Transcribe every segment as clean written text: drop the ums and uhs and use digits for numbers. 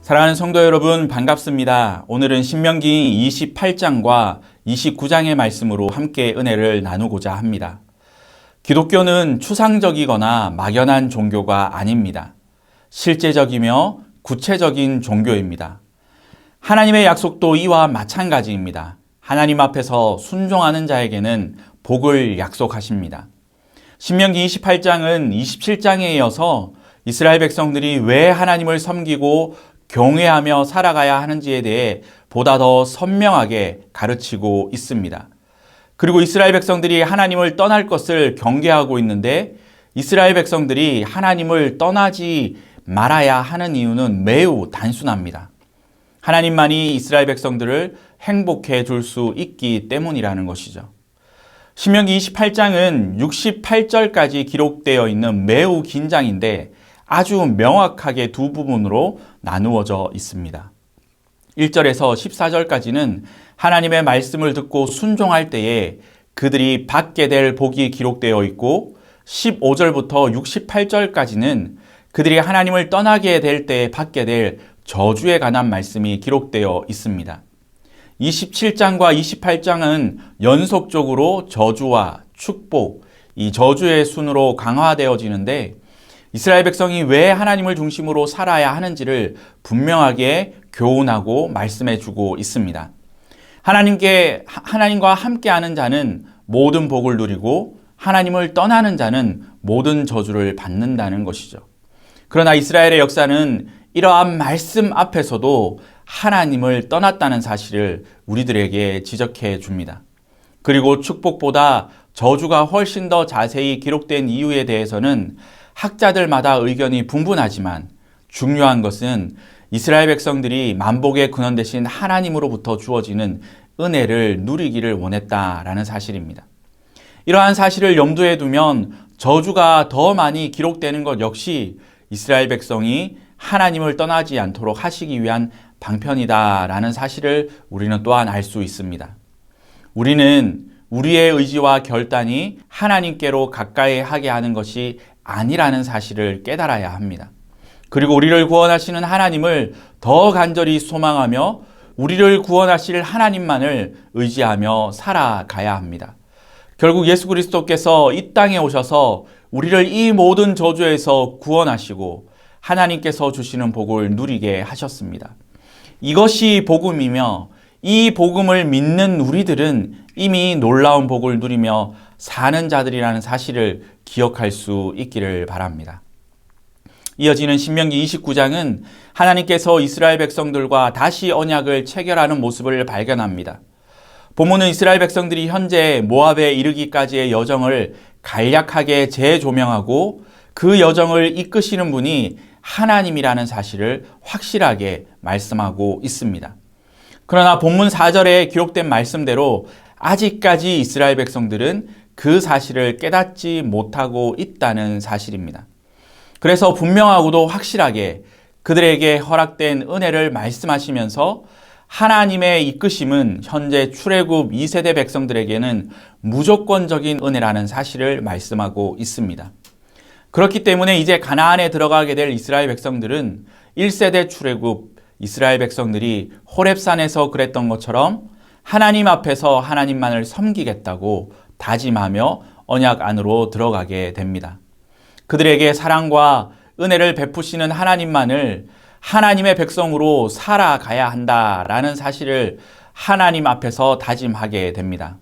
사랑하는 성도 여러분, 반갑습니다. 오늘은 신명기 28장과 29장의 말씀으로 함께 은혜를 나누고자 합니다. 기독교는 추상적이거나 막연한 종교가 아닙니다. 실제적이며 구체적인 종교입니다. 하나님의 약속도 이와 마찬가지입니다. 하나님 앞에서 순종하는 자에게는 복을 약속하십니다. 신명기 28장은 27장에 이어서 이스라엘 백성들이 왜 하나님을 섬기고 경외하며 살아가야 하는지에 대해 보다 더 선명하게 가르치고 있습니다. 그리고 이스라엘 백성들이 하나님을 떠날 것을 경계하고 있는데 이스라엘 백성들이 하나님을 떠나지 말아야 하는 이유는 매우 단순합니다. 하나님만이 이스라엘 백성들을 행복해 줄 수 있기 때문이라는 것이죠. 신명기 28장은 68절까지 기록되어 있는 매우 긴 장인데 아주 명확하게 두 부분으로 나누어져 있습니다. 1절에서 14절까지는 하나님의 말씀을 듣고 순종할 때에 그들이 받게 될 복이 기록되어 있고 15절부터 68절까지는 그들이 하나님을 떠나게 될 때에 받게 될 저주에 관한 말씀이 기록되어 있습니다. 27장과 28장은 연속적으로 저주와 축복, 이 저주의 순으로 강화되어지는데 이스라엘 백성이 왜 하나님을 중심으로 살아야 하는지를 분명하게 교훈하고 말씀해 주고 있습니다. 하나님과 함께하는 자는 모든 복을 누리고 하나님을 떠나는 자는 모든 저주를 받는다는 것이죠. 그러나 이스라엘의 역사는 이러한 말씀 앞에서도 하나님을 떠났다는 사실을 우리들에게 지적해 줍니다. 그리고 축복보다 저주가 훨씬 더 자세히 기록된 이유에 대해서는 학자들마다 의견이 분분하지만 중요한 것은 이스라엘 백성들이 만복의 근원 되신 하나님으로부터 주어지는 은혜를 누리기를 원했다라는 사실입니다. 이러한 사실을 염두에 두면 저주가 더 많이 기록되는 것 역시 이스라엘 백성이 하나님을 떠나지 않도록 하시기 위한 방편이다라는 사실을 우리는 또한 알 수 있습니다. 우리는 우리의 의지와 결단이 하나님께로 가까이 하게 하는 것이 아니라는 사실을 깨달아야 합니다. 그리고 우리를 구원하시는 하나님을 더 간절히 소망하며 우리를 구원하실 하나님만을 의지하며 살아가야 합니다. 결국 예수 그리스도께서 이 땅에 오셔서 우리를 이 모든 저주에서 구원하시고 하나님께서 주시는 복을 누리게 하셨습니다. 이것이 복음이며 이 복음을 믿는 우리들은 이미 놀라운 복을 누리며 사는 자들이라는 사실을 기억할 수 있기를 바랍니다. 이어지는 신명기 29장은 하나님께서 이스라엘 백성들과 다시 언약을 체결하는 모습을 발견합니다. 본문은 이스라엘 백성들이 현재 모압에 이르기까지의 여정을 간략하게 재조명하고 그 여정을 이끄시는 분이 하나님이라는 사실을 확실하게 말씀하고 있습니다. 그러나 본문 4절에 기록된 말씀대로 아직까지 이스라엘 백성들은 그 사실을 깨닫지 못하고 있다는 사실입니다. 그래서 분명하고도 확실하게 그들에게 허락된 은혜를 말씀하시면서 하나님의 이끄심은 현재 출애굽 2세대 백성들에게는 무조건적인 은혜라는 사실을 말씀하고 있습니다. 그렇기 때문에 이제 가나안에 들어가게 될 이스라엘 백성들은 1세대 출애굽 이스라엘 백성들이 호렙산에서 그랬던 것처럼 하나님 앞에서 하나님만을 섬기겠다고 다짐하며 언약 안으로 들어가게 됩니다. 그들에게 사랑과 은혜를 베푸시는 하나님만을 하나님의 백성으로 살아가야 한다라는 사실을 하나님 앞에서 다짐하게 됩니다.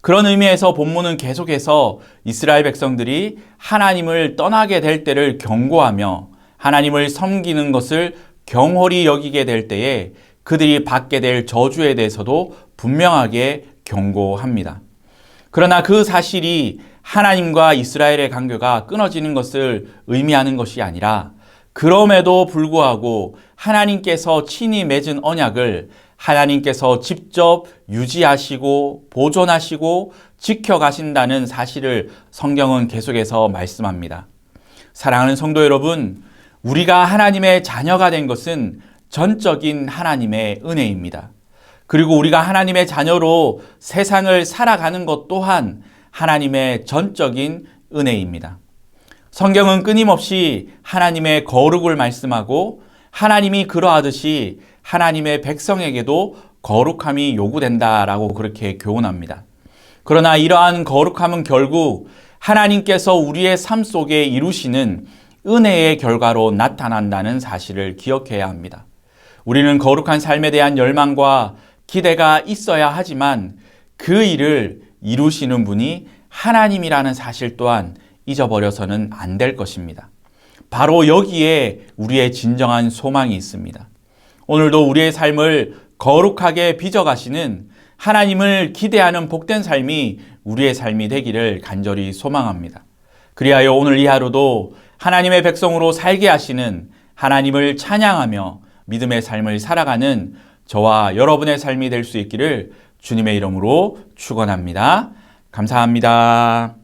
그런 의미에서 본문은 계속해서 이스라엘 백성들이 하나님을 떠나게 될 때를 경고하며 하나님을 섬기는 것을 경홀히 여기게 될 때에 그들이 받게 될 저주에 대해서도 분명하게 경고합니다. 그러나 그 사실이 하나님과 이스라엘의 관계가 끊어지는 것을 의미하는 것이 아니라 그럼에도 불구하고 하나님께서 친히 맺은 언약을 하나님께서 직접 유지하시고 보존하시고 지켜가신다는 사실을 성경은 계속해서 말씀합니다. 사랑하는 성도 여러분, 우리가 하나님의 자녀가 된 것은 전적인 하나님의 은혜입니다. 그리고 우리가 하나님의 자녀로 세상을 살아가는 것 또한 하나님의 전적인 은혜입니다. 성경은 끊임없이 하나님의 거룩을 말씀하고 하나님이 그러하듯이 하나님의 백성에게도 거룩함이 요구된다라고 그렇게 교훈합니다. 그러나 이러한 거룩함은 결국 하나님께서 우리의 삶 속에 이루시는 은혜의 결과로 나타난다는 사실을 기억해야 합니다. 우리는 거룩한 삶에 대한 열망과 기대가 있어야 하지만 그 일을 이루시는 분이 하나님이라는 사실 또한 잊어버려서는 안 될 것입니다. 바로 여기에 우리의 진정한 소망이 있습니다. 오늘도 우리의 삶을 거룩하게 빚어가시는 하나님을 기대하는 복된 삶이 우리의 삶이 되기를 간절히 소망합니다. 그리하여 오늘 이 하루도 하나님의 백성으로 살게 하시는 하나님을 찬양하며 믿음의 삶을 살아가는 저와 여러분의 삶이 될 수 있기를 주님의 이름으로 축원합니다. 감사합니다.